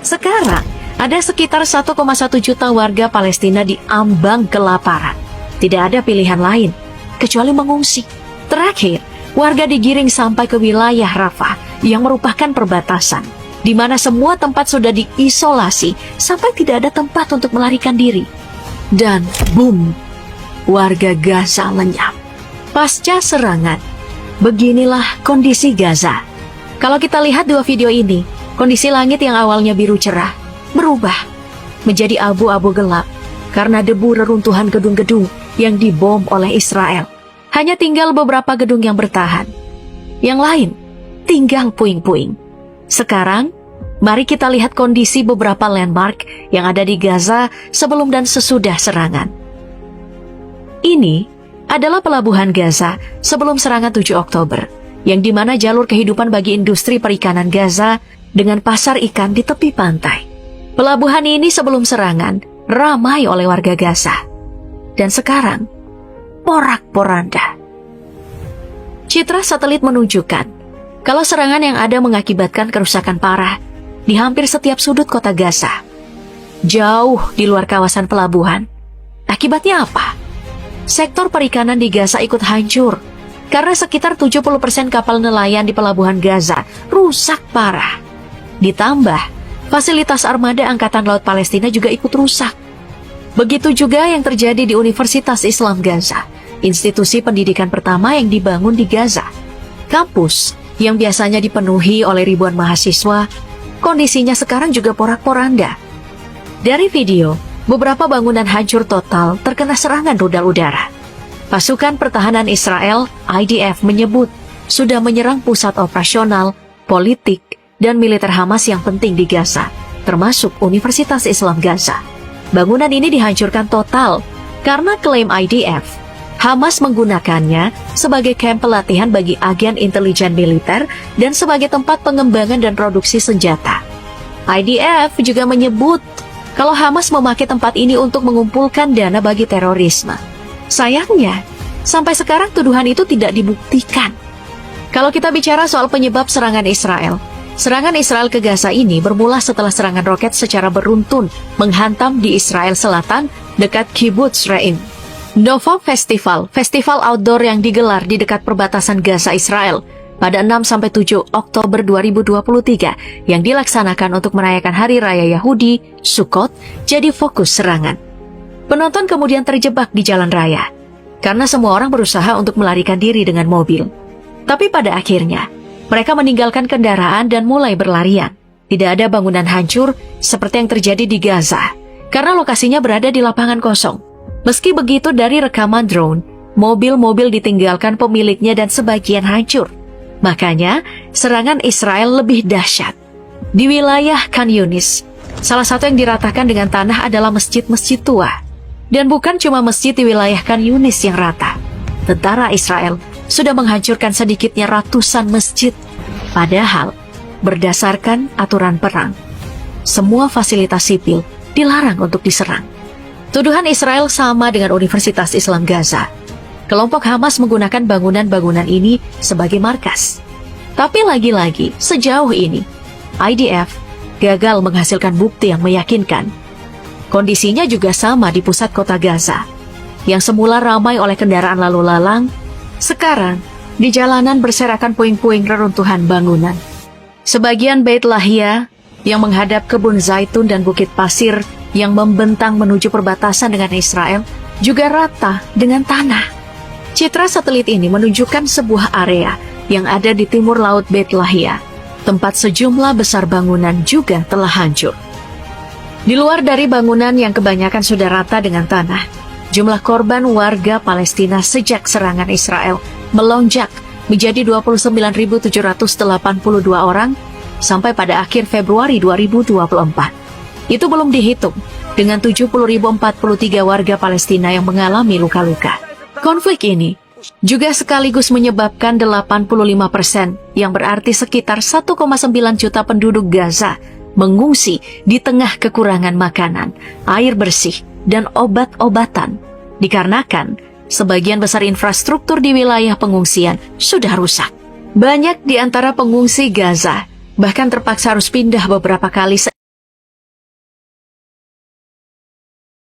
Sekarang, ada sekitar 1,1 juta warga Palestina di ambang kelaparan. Tidak ada pilihan lain, kecuali mengungsi. Terakhir, warga digiring sampai ke wilayah Rafah yang merupakan perbatasan, di mana semua tempat sudah diisolasi sampai tidak ada tempat untuk melarikan diri. Dan boom, warga Gaza lenyap. Pasca serangan, beginilah kondisi Gaza. Kalau kita lihat dua video ini, kondisi langit yang awalnya biru cerah berubah menjadi abu-abu gelap karena debu reruntuhan gedung-gedung yang dibom oleh Israel. Hanya tinggal beberapa gedung yang bertahan. Yang lain tinggal puing-puing. Sekarang, mari kita lihat kondisi beberapa landmark yang ada di Gaza sebelum dan sesudah serangan. Ini adalah pelabuhan Gaza sebelum serangan 7 Oktober, yang dimana jalur kehidupan bagi industri perikanan Gaza dengan pasar ikan di tepi pantai. Pelabuhan ini sebelum serangan ramai oleh warga Gaza. Dan sekarang, porak-poranda. Citra satelit menunjukkan kalau serangan yang ada mengakibatkan kerusakan parah di hampir setiap sudut kota Gaza, jauh di luar kawasan pelabuhan. Akibatnya apa? Sektor perikanan di Gaza ikut hancur karena sekitar 70% kapal nelayan di pelabuhan Gaza rusak parah. Ditambah, fasilitas armada Angkatan Laut Palestina juga ikut rusak. Begitu juga yang terjadi di Universitas Islam Gaza, institusi pendidikan pertama yang dibangun di Gaza. Kampus yang biasanya dipenuhi oleh ribuan mahasiswa, kondisinya sekarang juga porak-poranda. Dari video, beberapa bangunan hancur total terkena serangan rudal udara. Pasukan pertahanan Israel, IDF, menyebut sudah menyerang pusat operasional, politik, dan militer Hamas yang penting di Gaza, termasuk Universitas Islam Gaza. Bangunan ini dihancurkan total karena klaim IDF, Hamas menggunakannya sebagai kamp pelatihan bagi agen intelijen militer dan sebagai tempat pengembangan dan produksi senjata. IDF juga menyebut kalau Hamas memakai tempat ini untuk mengumpulkan dana bagi terorisme. Sayangnya, sampai sekarang tuduhan itu tidak dibuktikan. Kalau kita bicara soal penyebab serangan Israel ke Gaza ini bermula setelah serangan roket secara beruntun menghantam di Israel Selatan dekat Kibbutz Re'im. Nova Festival, festival outdoor yang digelar di dekat perbatasan Gaza Israel pada 6-7 Oktober 2023 yang dilaksanakan untuk merayakan Hari Raya Yahudi, Sukkot, jadi fokus serangan. Penonton kemudian terjebak di jalan raya karena semua orang berusaha untuk melarikan diri dengan mobil. Tapi pada akhirnya, mereka meninggalkan kendaraan dan mulai berlarian. Tidak ada bangunan hancur seperti yang terjadi di Gaza, karena lokasinya berada di lapangan kosong. Meski begitu, dari rekaman drone, mobil-mobil ditinggalkan pemiliknya dan sebagian hancur. Makanya, serangan Israel lebih dahsyat. Di wilayah Khan Yunis, salah satu yang diratakan dengan tanah adalah masjid-masjid tua. Dan bukan cuma masjid di wilayah Khan Yunis yang rata. Tentara Israel sudah menghancurkan sedikitnya ratusan masjid. Padahal, berdasarkan aturan perang, semua fasilitas sipil dilarang untuk diserang. Tuduhan Israel sama dengan Universitas Islam Gaza. Kelompok Hamas menggunakan bangunan-bangunan ini sebagai markas. Tapi lagi-lagi, sejauh ini, IDF gagal menghasilkan bukti yang meyakinkan. Kondisinya juga sama di pusat kota Gaza, yang semula ramai oleh kendaraan lalu lalang, sekarang, di jalanan berserakan puing-puing reruntuhan bangunan. Sebagian Beit Lahia yang menghadap kebun zaitun dan bukit pasir yang membentang menuju perbatasan dengan Israel juga rata dengan tanah. Citra satelit ini menunjukkan sebuah area yang ada di timur laut Beit Lahia, tempat sejumlah besar bangunan juga telah hancur. Di luar dari bangunan yang kebanyakan sudah rata dengan tanah, jumlah korban warga Palestina sejak serangan Israel melonjak menjadi 29.782 orang sampai pada akhir Februari 2024. Itu belum dihitung dengan 70.043 warga Palestina yang mengalami luka-luka. Konflik ini juga sekaligus menyebabkan 85%, yang berarti sekitar 1,9 juta penduduk Gaza mengungsi di tengah kekurangan makanan, air bersih, dan obat-obatan, dikarenakan sebagian besar infrastruktur di wilayah pengungsian sudah rusak. Banyak di antara pengungsi Gaza bahkan terpaksa harus pindah beberapa kali